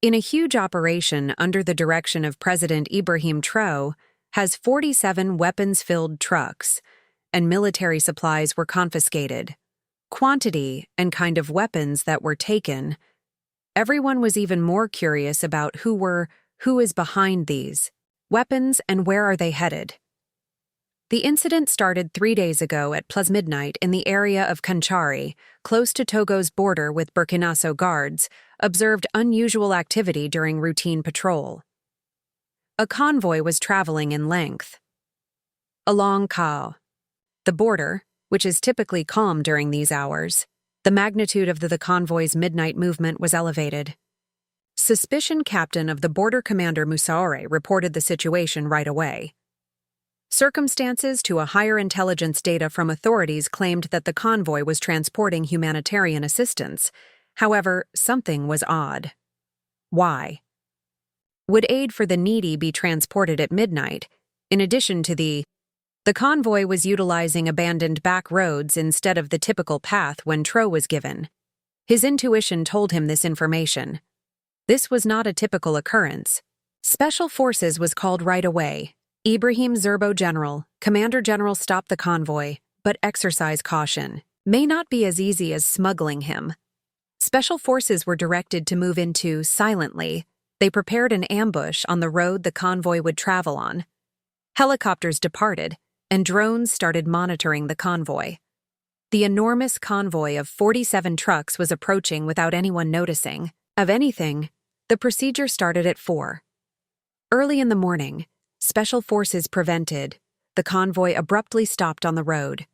in a huge operation under the direction of President Ibrahim Traoré, has 47 weapons-filled trucks, and military supplies were confiscated. Quantity and kind of weapons that were taken. Everyone was even more curious about who is behind these weapons and where are they headed. The incident started 3 days ago at plus midnight in the area of Kanchari, close to Togo's border with Burkina Faso. Guards observed unusual activity during routine patrol. A convoy was traveling in length along the border, which is typically calm during these hours. The magnitude of the convoy's midnight movement was elevated. Suspicion Captain of the Border Commander Traoré reported the situation right away. Circumstances to a higher intelligence data from authorities claimed that the convoy was transporting humanitarian assistance. However, something was odd. Why would aid for the needy be transported at midnight? In addition to the convoy was utilizing abandoned back roads instead of the typical path when Traoré was given. His intuition told him this information. This was not a typical occurrence. Special Forces was called right away. Ibrahim Commander General stopped the convoy, but exercise caution. May not be as easy as smuggling him. Special Forces were directed to move into silently. They prepared an ambush on the road the convoy would travel on. Helicopters departed, and drones started monitoring the convoy. The enormous convoy of 47 trucks was approaching without anyone noticing. Of anything, the procedure started at 4. Early in the morning, Special Forces prevented. The convoy abruptly stopped on the road.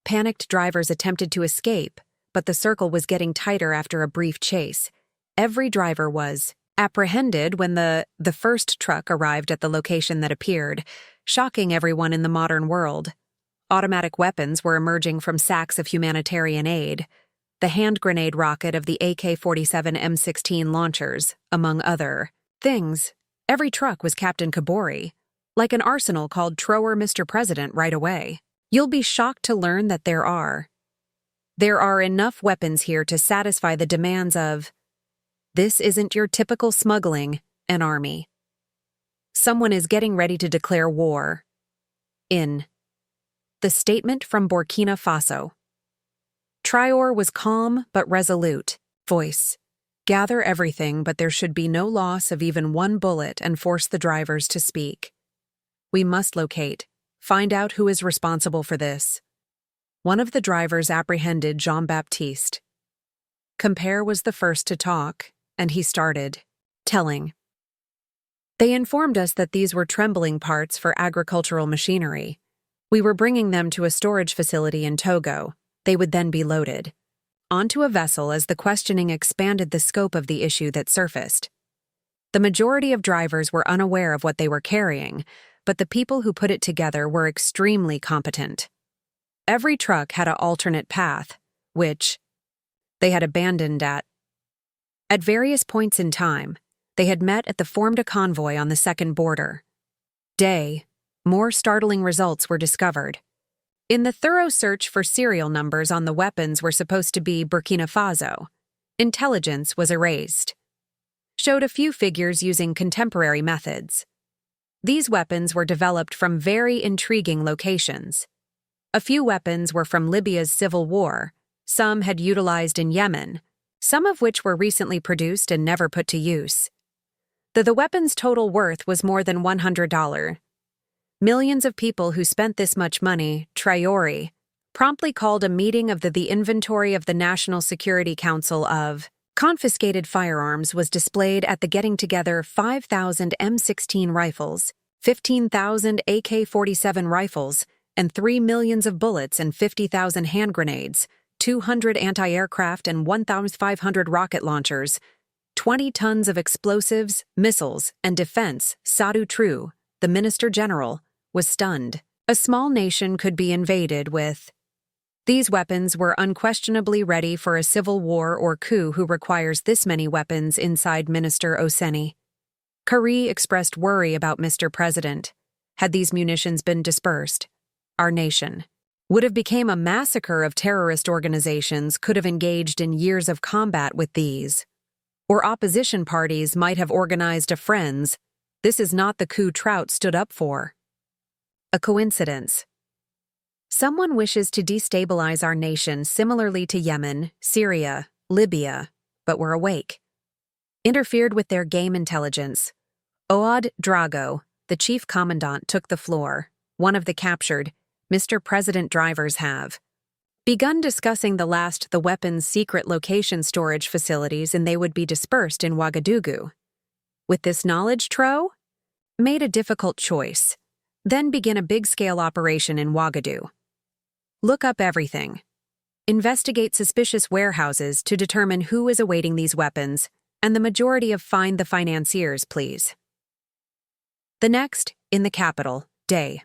Panicked drivers attempted to escape, but the circle was getting tighter after a brief chase. Every driver was apprehended when the first truck arrived at the location that appeared, shocking everyone in the modern world. Automatic weapons were emerging from sacks of humanitarian aid. The hand grenade rocket of the AK-47 M16 launchers, among other things. Every truck was Captain Kabori, like an arsenal called Traoré Mr. President right away. You'll be shocked to learn that there are enough weapons here to satisfy the demands of, this isn't your typical smuggling, an army. Someone is getting ready to declare war. In the statement from Burkina Faso. Traoré was calm but resolute. Voice. Gather everything, but there should be no loss of even one bullet and force the drivers to speak. We must locate, find out who is responsible for this. One of the drivers apprehended Jean-Baptiste. Compere was the first to talk, and he started telling. They informed us that these were trembling parts for agricultural machinery. We were bringing them to a storage facility in Togo. They would then be loaded onto a vessel as the questioning expanded the scope of the issue that surfaced. The majority of drivers were unaware of what they were carrying, but the people who put it together were extremely competent. Every truck had an alternate path, which they had abandoned at various points in time. They had met at the formed a convoy on the second border. More startling results were discovered. In the thorough search for serial numbers on the weapons were supposed to be Burkina Faso, intelligence was erased. Showed a few figures using contemporary methods. These weapons were developed from very intriguing locations. A few weapons were from Libya's civil war, some had utilized in Yemen, some of which were recently produced and never put to use. The weapon's total worth was more than $100. Millions of people who spent this much money, Traoré, promptly called a meeting of the inventory of the National Security Council of confiscated firearms was displayed at the getting together 5,000 M16 rifles, 15,000 AK-47 rifles, and 3 million of bullets and 50,000 hand grenades, 200 anti-aircraft and 1,500 rocket launchers, 20 tons of explosives, missiles, and defense. Sadou Trou, the Minister General, was stunned. A small nation could be invaded with. These weapons were unquestionably ready for a civil war or coup who requires this many weapons inside Minister Oseni. Kari expressed worry about Mr. President. Had these munitions been dispersed, our nation would have become a massacre of terrorist organizations could have engaged in years of combat with these. Or opposition parties might have organized a friends. This is not the coup Traoré stood up for. A coincidence. Someone wishes to destabilize our nation similarly to Yemen, Syria, Libya, but were awake. Interfered with their game intelligence. Oad Drago, the chief commandant, took the floor. One of the captured, Mr. President drivers have begun discussing the weapons' secret location storage facilities, and they would be dispersed in Ouagadougou. With this knowledge, Traoré made a difficult choice, then begin a big-scale operation in Ouagadougou. Look up everything. Investigate suspicious warehouses to determine who is awaiting these weapons, and the majority of find the financiers, please. The next, in the capital, day.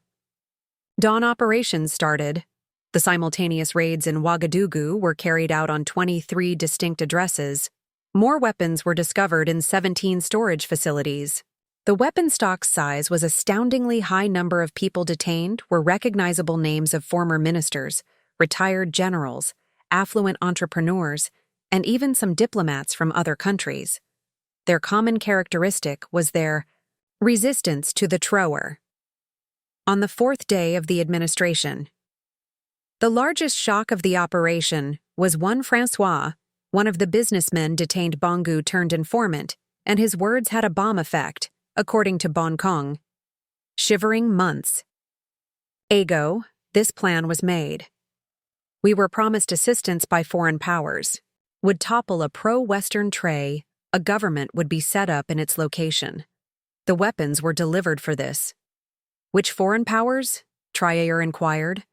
Dawn operations started. The simultaneous raids in Ouagadougou were carried out on 23 distinct addresses. More weapons were discovered in 17 storage facilities. The weapon stock size was astoundingly high. Number of people detained were recognizable names of former ministers, retired generals, affluent entrepreneurs, and even some diplomats from other countries. Their common characteristic was their resistance to the Traoré. On the fourth day of the administration, the largest shock of the operation was one François, one of the businessmen detained Bongo turned informant, and his words had a bomb effect, according to Bon Kong. Shivering months. Ago, this plan was made. We were promised assistance by foreign powers. Would topple a pro-Western Traoré, a government would be set up in its location. The weapons were delivered for this. Which foreign powers? Traoré inquired.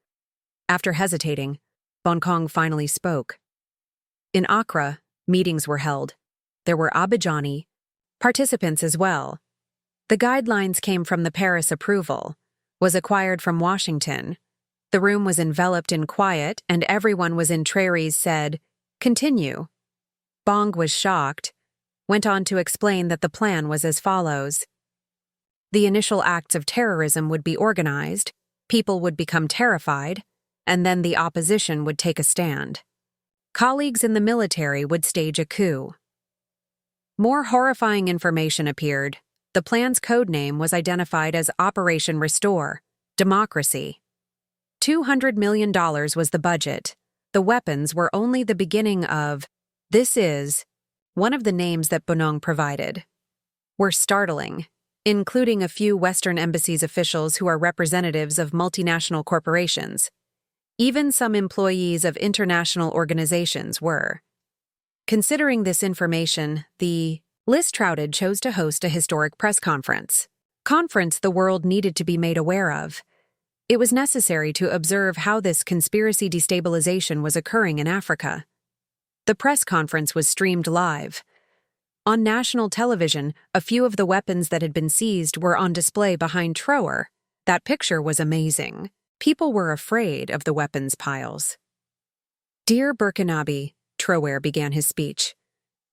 After hesitating, Bon Kong finally spoke. In Accra, meetings were held. There were Abidjani participants as well. The guidelines came from the Paris approval, was acquired from Washington. The room was enveloped in quiet, and everyone was in Traoré's said, "Continue." Bong was shocked, went on to explain that the plan was as follows. The initial acts of terrorism would be organized, people would become terrified, and then the opposition would take a stand. Colleagues in the military would stage a coup. More horrifying information appeared. The plan's code name was identified as Operation Restore, Democracy. $200 million was the budget. The weapons were only the beginning of, this is, one of the names that Bonong provided, were startling, including a few Western embassies officials who are representatives of multinational corporations. Even some employees of international organizations were. Considering this information, the Traoré chose to host a historic press conference. The world needed to be made aware of. It was necessary to observe how this conspiracy destabilization was occurring in Africa. The press conference was streamed live. On national television, a few of the weapons that had been seized were on display behind Traoré. That picture was amazing. People were afraid of the weapons piles. Dear Burkinabe, Traoré began his speech.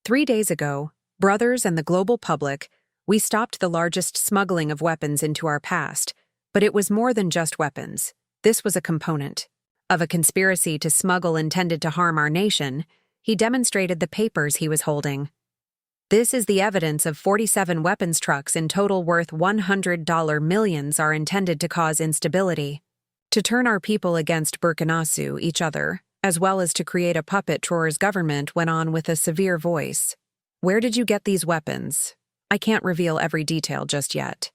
3 days ago, brothers and the global public, we stopped the largest smuggling of weapons into our past, but it was more than just weapons. This was a component of a conspiracy to smuggle intended to harm our nation. He demonstrated the papers he was holding. This is the evidence of 47 weapons trucks in total worth $100 millions are intended to cause instability, to turn our people against Burkina Faso, each other, as well as to create a puppet. Traoré's government went on with a severe voice. Where did you get these weapons? I can't reveal every detail just yet.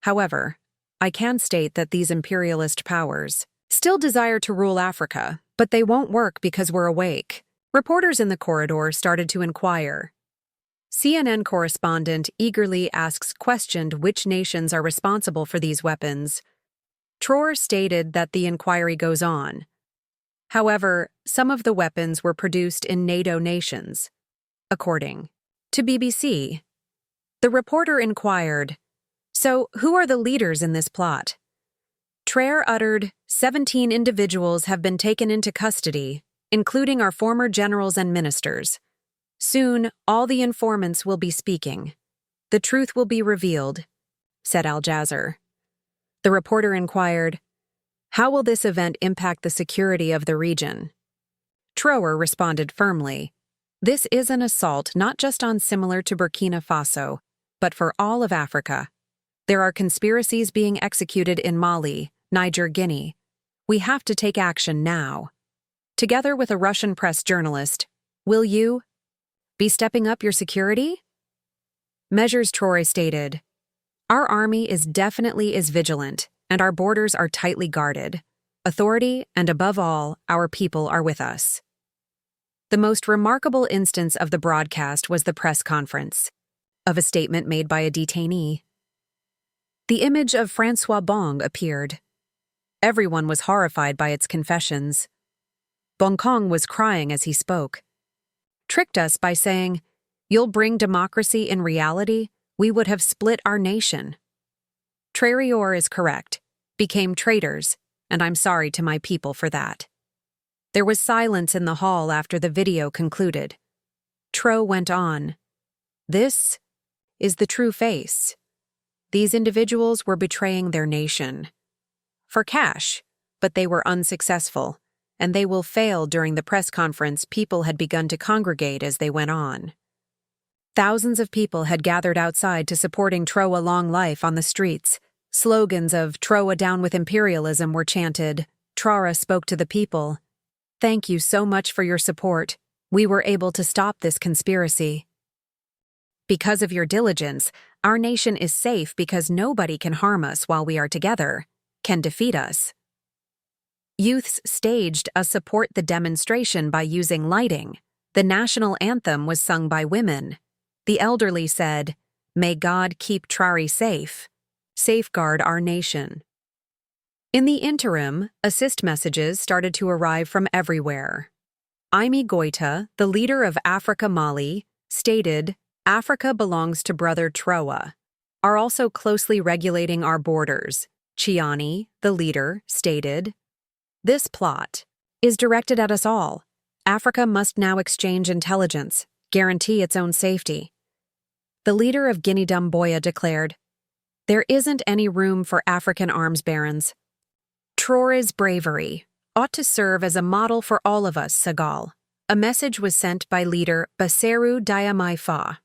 However, I can state that these imperialist powers still desire to rule Africa, but they won't work because we're awake. Reporters in the corridor started to inquire. CNN correspondent eagerly asks questioned which nations are responsible for these weapons. Traoré stated that the inquiry goes on. However, some of the weapons were produced in NATO nations. According to BBC, the reporter inquired, so who are the leaders in this plot? Traoré uttered, 17 individuals have been taken into custody, including our former generals and ministers. Soon, all the informants will be speaking. The truth will be revealed, said Al Jazeera. The reporter inquired, how will this event impact the security of the region? Traoré responded firmly, This is an assault not just on similar to Burkina Faso, but for all of Africa. There are conspiracies being executed in Mali, Niger, Guinea. We have to take action now. Together with a Russian press journalist, will you be stepping up your security? Measures Traoré stated, "Our army is vigilant, and our borders are tightly guarded. Authority, and above all, our people are with us." The most remarkable instance of the broadcast was the press conference of a statement made by a detainee. The image of François Bong appeared. Everyone was horrified by its confessions. Bongkong was crying as he spoke. "Tricked us by saying, 'You'll bring democracy in reality, we would have split our nation.' Traoré is correct, became traitors, and I'm sorry to my people for that." There was silence in the hall after the video concluded. Traoré went on, "This is the true face. These individuals were betraying their nation for cash, but they were unsuccessful, and they will fail." During the press conference, people had begun to congregate as they went on. Thousands of people had gathered outside to supporting Traoré long life on the streets. Slogans of "Traoré down with imperialism" were chanted. Traoré spoke to the people. "Thank you so much for your support. We were able to stop this conspiracy. Because of your diligence, our nation is safe because nobody can harm us while we are together, can defeat us." Youths staged a support the demonstration by using lighting. The national anthem was sung by women. The elderly said, "May God keep Traoré safe. Safeguard our nation." In the interim, assist messages started to arrive from everywhere. Imi Goita, the leader of Africa Mali, stated, "Africa belongs to Brother Traoré. Are also closely regulating our borders." Chiani, the leader, stated, "This plot is directed at us all. Africa must now exchange intelligence, guarantee its own safety." The leader of Guinea Doumbouya declared, "There isn't any room for African arms barons. Traoré's bravery ought to serve as a model for all of us." Segal. A message was sent by leader Bassirou Diomaye Faye.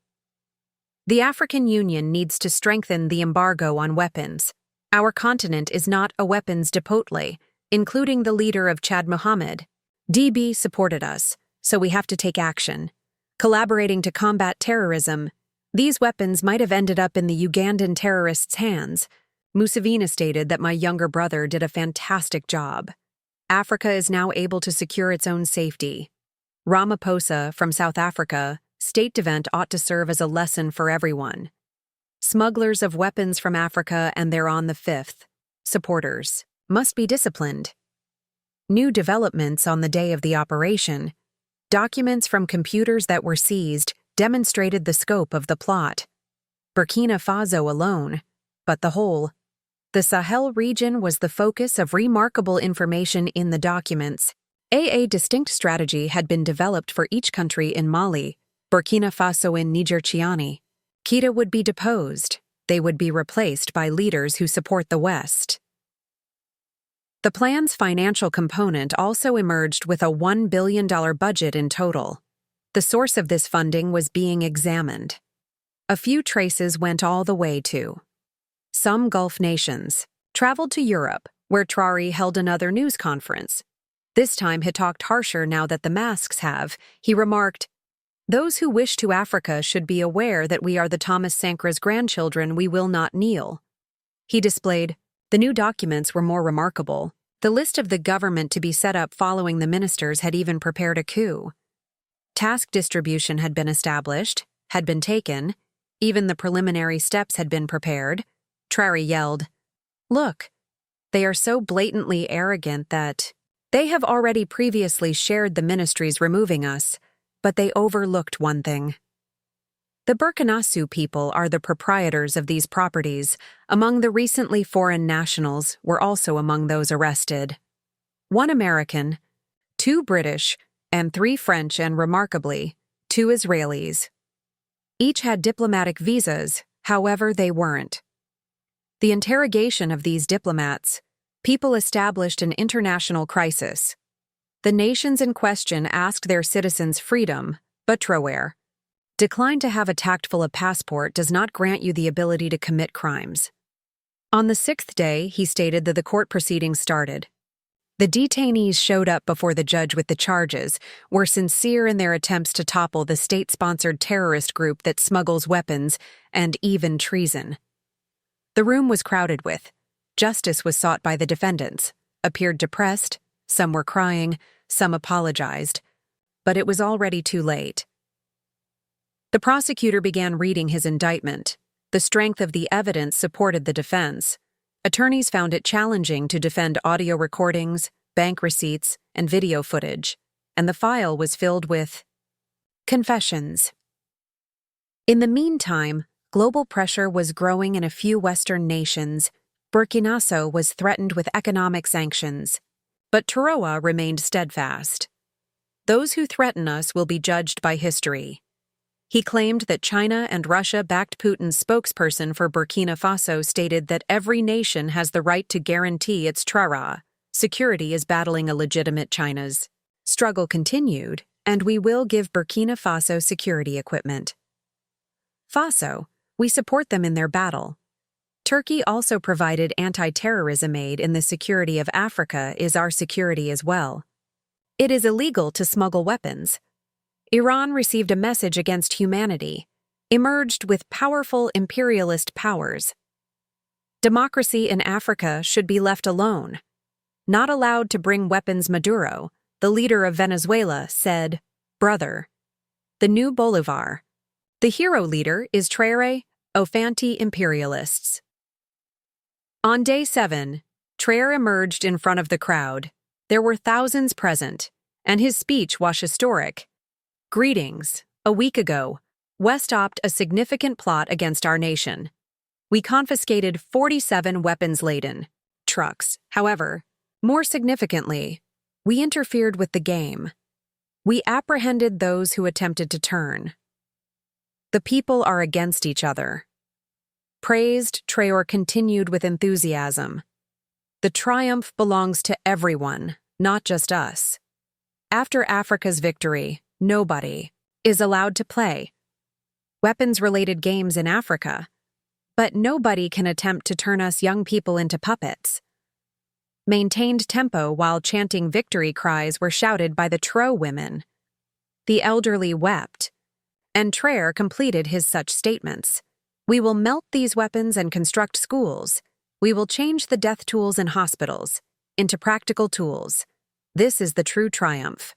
"The African Union needs to strengthen the embargo on weapons. Our continent is not a weapons depot," including the leader of Chad Mohammed. "DB supported us, so we have to take action. Collaborating to combat terrorism. These weapons might have ended up in the Ugandan terrorists' hands." Museveni stated that "My younger brother did a fantastic job. Africa is now able to secure its own safety." Ramaphosa, from South Africa, state event ought to serve as a lesson for everyone. Smugglers of weapons from Africa and they're on the 5th. Supporters must be disciplined. New developments on the day of the operation. Documents from computers that were seized demonstrated the scope of the plot. Burkina Faso alone, but the whole. The Sahel region was the focus of remarkable information in the documents. A distinct strategy had been developed for each country in Mali, Burkina Faso and Niger. Chiani. Keita would be deposed. They would be replaced by leaders who support the West. The plan's financial component also emerged with a $1 billion budget in total. The source of this funding was being examined. A few traces went all the way to some Gulf nations, traveled to Europe, where Traoré held another news conference. This time he talked harsher now that the masks have. He remarked, "Those who wish to Africa should be aware that we are the Thomas Sankra's grandchildren. We will not kneel." He displayed, the new documents were more remarkable. The list of the government to be set up following the ministers had even prepared a coup. Task distribution had been established, had been taken, even the preliminary steps had been prepared. Traoré yelled, "Look, they are so blatantly arrogant that they have already previously shared the ministries removing us, but they overlooked one thing. The Burkina Faso people are the proprietors of these properties. Among the recently foreign nationals were also among those arrested. 1 American, 2 British, and 3 French, and remarkably, 2 Israelis. Each had diplomatic visas, however they weren't. The interrogation of these diplomats, people established an international crisis. The nations in question asked their citizens freedom, But Traoré declined to have a tactful passport does not grant you the ability to commit crimes. On the sixth day, he stated that the court proceedings started. The detainees showed up before the judge with the charges, were sincere in their attempts to topple the state-sponsored terrorist group that smuggles weapons, and even treason. The room was crowded with. Justice was sought by the defendants, appeared depressed, some were crying, some apologized, but it was already too late. The prosecutor began reading his indictment. The strength of the evidence supported the defense. Attorneys found it challenging to defend audio recordings, bank receipts, and video footage, and the file was filled with confessions. In the meantime, global pressure was growing in a few Western nations. Burkina Faso was threatened with economic sanctions, but Traoré remained steadfast. Those who threaten us will be judged by history. He claimed that China and Russia backed Putin's spokesperson for Burkina Faso stated that every nation has the right to guarantee its Traoré. Security is battling a legitimate China's struggle continued, and we will give Burkina Faso security equipment. Faso, we support them in their battle. Turkey also provided anti-terrorism aid in the security of Africa is our security as well. It is illegal to smuggle weapons. Iran received a message against humanity, emerged with powerful imperialist powers. Democracy in Africa should be left alone. Not allowed to bring weapons. Maduro, the leader of Venezuela, said, "Brother." The new Bolivar. The hero leader is Traoré, anti-imperialists. On day 7, Traoré emerged in front of the crowd. There were thousands present, and his speech was historic. Greetings. A week ago, West opted a significant plot against our nation. We confiscated 47 weapons-laden trucks. However, more significantly, we interfered with the game. We apprehended those who attempted to turn. The people are against each other. Praised, Traoré continued with enthusiasm. The triumph belongs to everyone, not just us. After Africa's victory, nobody is allowed to play weapons-related games in Africa, but nobody can attempt to turn us young people into puppets. Maintained tempo while chanting victory cries were shouted by the Traoré women. The elderly wept, and Traoré completed his such statements. We will melt these weapons and construct schools. We will change the death tools in hospitals into practical tools. This is the true triumph.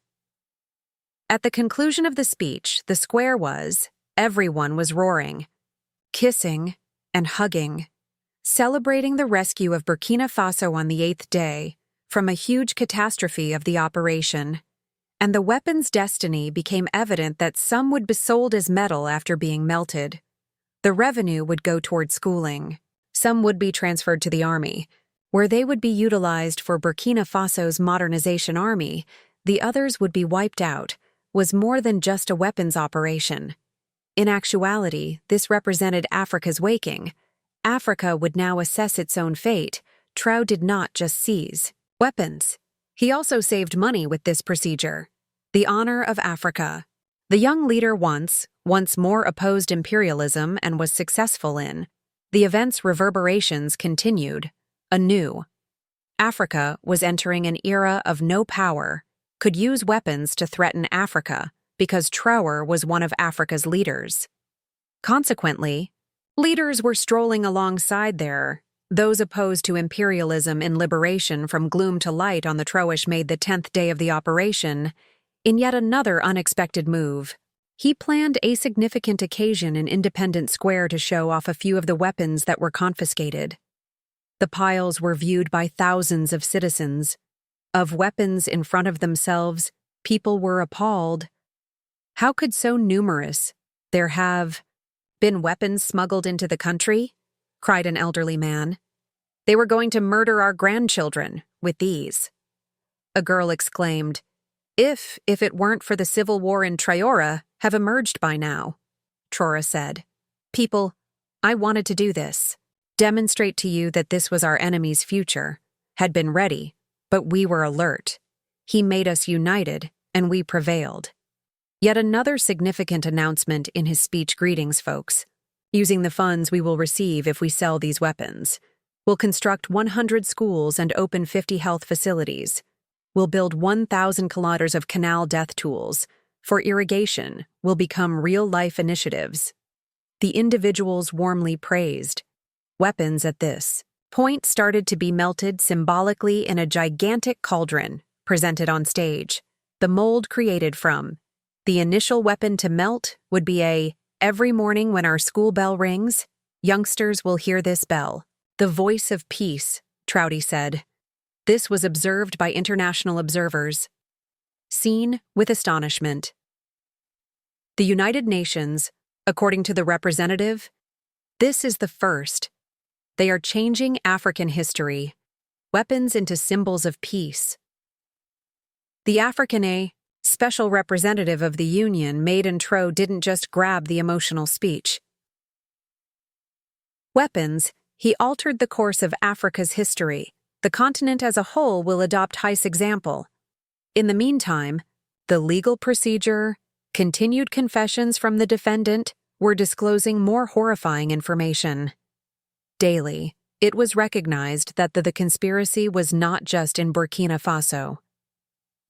At the conclusion of the speech, the square everyone was roaring, kissing, and hugging, celebrating the rescue of Burkina Faso on the 8th day from a huge catastrophe of the operation. And the weapon's destiny became evident that some would be sold as metal after being melted. The revenue would go toward schooling. Some would be transferred to the army, where they would be utilized for Burkina Faso's modernization army. The others would be wiped out. Was more than just a weapons operation. In actuality, this represented Africa's waking. Africa would now assess its own fate. Traoré did not just seize weapons. He also saved money with this procedure. The honor of Africa. The young leader once more opposed imperialism and was successful in. The event's reverberations continued. Anew. Africa was entering an era of no power, could use weapons to threaten Africa because Traoré was one of Africa's leaders. Consequently, leaders were strolling alongside those opposed to imperialism in liberation from gloom to light on the Traoré made the 10th day of the operation. In yet another unexpected move, he planned a significant occasion in Independence Square to show off a few of the weapons that were confiscated. The piles were viewed by thousands of citizens. Of weapons in front of themselves, people were appalled. How could so numerous there have been weapons smuggled into the country? Cried an elderly man. They were going to murder our grandchildren with these. A girl exclaimed, If it weren't for the civil war in Traoré, have emerged by now. Traoré said, People, I wanted to do this. Demonstrate to you that this was our enemy's future, had been ready, but we were alert. He made us united, and we prevailed. Yet another significant announcement in his speech: greetings, folks. Using the funds we will receive if we sell these weapons, we'll construct 100 schools and open 50 health facilities. We'll build 1,000 kilometers of canal death tools. For irrigation, will become real-life initiatives. The individuals warmly praised. Weapons at this point started to be melted symbolically in a gigantic cauldron presented on stage. The mold created from the initial weapon to melt would be every morning when our school bell rings, youngsters will hear this bell. The voice of peace, Traoré said. This was observed by international observers. Seen with astonishment. The United Nations, according to the representative, this is the first. They are changing African history, weapons into symbols of peace. The African special representative of the Union, Ibrahim Traoré, didn't just grab the emotional speech. Weapons, he altered the course of Africa's history. The continent as a whole will adopt his example. In the meantime, the legal procedure, continued confessions from the defendant were disclosing more horrifying information. Daily, it was recognized that the conspiracy was not just in Burkina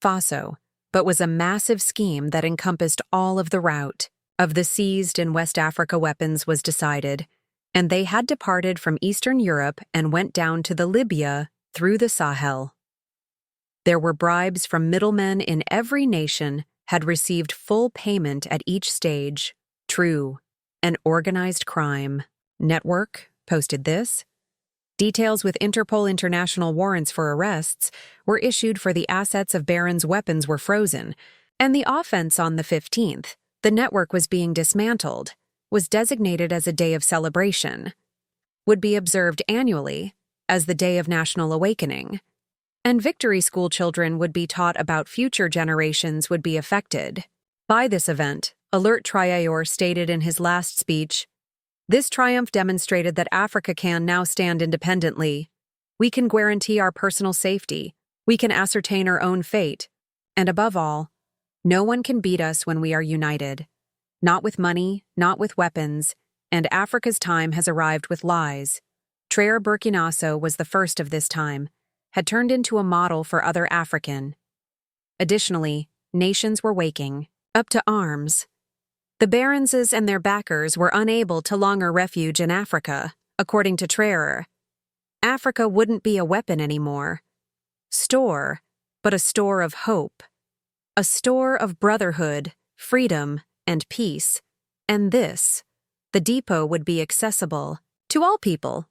Faso, but was a massive scheme that encompassed all of the route of the seized in West Africa weapons was decided, and they had departed from Eastern Europe and went down to the Libya through the Sahel. There were bribes from middlemen in every nation, had received full payment at each stage. True, an organized crime network posted this. Details with Interpol international warrants for arrests were issued for the assets of Barron's weapons were frozen, and the offense on the 15th, the network was being dismantled, was designated as a day of celebration, would be observed annually as the Day of National Awakening, and victory school children would be taught about future generations would be affected by this event. Alert Traoré stated in his last speech, "This triumph demonstrated that Africa can now stand independently. We can guarantee our personal safety. We can ascertain our own fate. And above all, no one can beat us when we are united. Not with money, not with weapons, and Africa's time has arrived with lies." Traoré Burkina Faso was the first of this time, had turned into a model for other African. Additionally, nations were waking up to arms. The Barronses and their backers were unable to longer refuge in Africa, according to Traoré. Africa wouldn't be a weapon anymore. But a store of hope. A store of brotherhood, freedom, and peace. And this, the depot would be accessible to all people.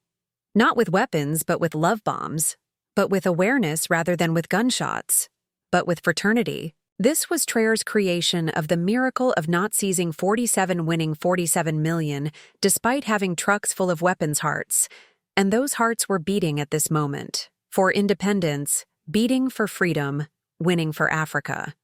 Not with weapons, but with love bombs. But with awareness rather than with gunshots. But with fraternity. This was Traoré's creation of the miracle of not seizing 47 winning 47 million, despite having trucks full of weapons hearts. And those hearts were beating at this moment. For independence, beating for freedom, winning for Africa.